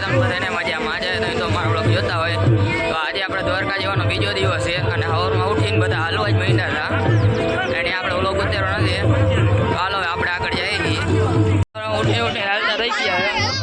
તમને બધાને મજામાં આજે તો મારો બ્લોગ જોતા હોય તો આજે આપણે દ્વારકા જવાનો બીજો દિવસ છે અને સવારમાં ઉઠીને બધા હાલવા જ મહિના હતા એને આપણે બ્લોગ ઉતારવાનો નથી તો હાલો આપણે આગળ જઈએ છીએ ઉઠીને હાલતા થઈ ગયા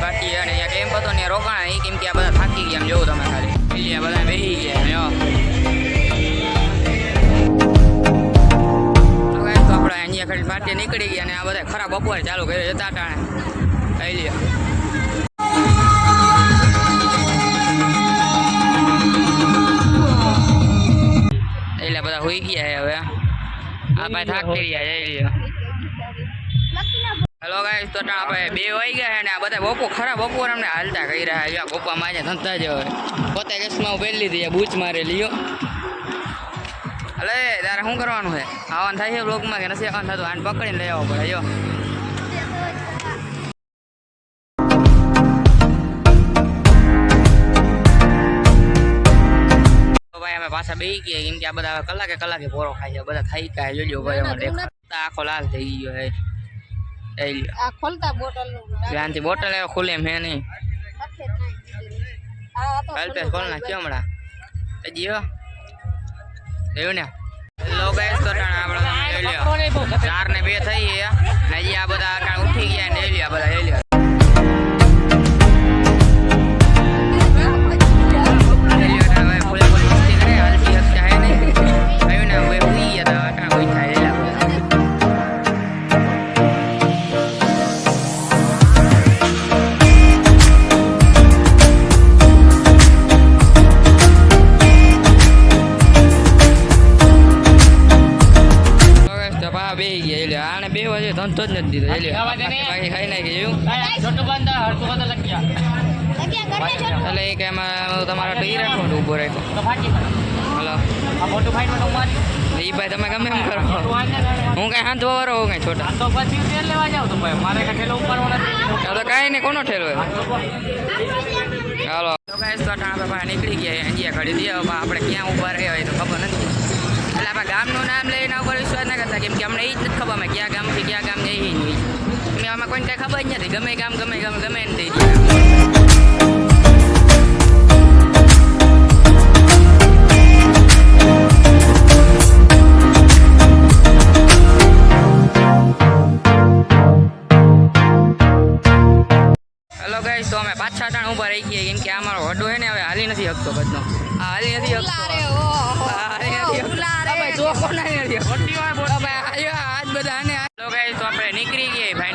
બાકી અને અહીંયા કેમ્પ હતો ને રોકાણા કેમ કે આ બધા થાકી ગયા એમ જોવું તમે ખાલી બધા બેસી ગયા તો આપણે અહીંયા ખાલી પાર્ટી નીકળી ગયા અને આ બધા ખરાબ બપોરે ચાલુ કર્યું જતા ટાણે લઈ લ્યો એટલે બધા હોઈ ગયા હવે આ ભાઈ થાકી રહ્યા જઈ લ્યો હેલો ગાઈસ તો આપણે 2 વાગી ગયા અને આ બધા બપો ખરા બપોર અમને હાલતા કહી રહ્યા છે પપ્પા માજે ધંધા જ હોય પોતે કેસમાં પહેરી લીધી બૂચ મારે લ્યો અલે તારે શું કરવાનું છે આવવાનું થાય છે બ્લોગમાં કે નથી આવવાનું થતું આને પકડીને લઈ આવવો પડે જો ભાઈ અમે પાછા બેસી ગયા કેમ કે આ બધા કલાકે પોરો ખાય છે બધા થઈ ગયા જોજો ભાઈ અમારે આખો લાલ થઈ ગયો હે આ ખોલતા બોટલ ધ્યાનથી બોટલ ખુલે મેં નહીં હાલ પે ખોલ ના કેમ હમણાં જીઓ એવું ને લો ગાઈસ તો આપણે લઈ લ્યો 4 ને 2 થઈ ગયા ને હજી આ બધા ઉઠી ગયા ને લઈ લ્યો બધા લઈ લ્યો ધંધો જ નથી દીધો બાકી ખાઈ નાખી એવું એટલે એ કે એમાં તમારા ઈ રાખો ઊભો રાખો હલો એ ભાઈ તમે ગમે એમ કરો હું કઈ હાથ વાળો હોઉં કઈ છોટા તો કાંઈ નહીં કોનો ઠેલો ચાલો આપણે નીકળી ગયા અંજિયા ઘડી દે આપણે ક્યાં ઊભા રહ્યા હોય તો ખબર નથી એટલે આપણે ગામનું નામ લઈને ઉપર વિશ્વાસ ના કરતા કેમ કે અમને એ જ નથી ખબર અમે ક્યાં ગામથી ક્યાં ગામ જઈએ નહીં અમે આમાં કોઈને કંઈ ખબર જ નથી ગમે ગામ ગમે ને થઈ જાય હેલો ગાઈસ તો અમે પાછા ટાણ ઊભા રહી ગયા કેમ કે અમારો વડો છે ને હવે હાલી નથી શકતો બધનો હાલી નથી શકતો આજ બધા તો આપણે નીકળી ગયા ભાઈ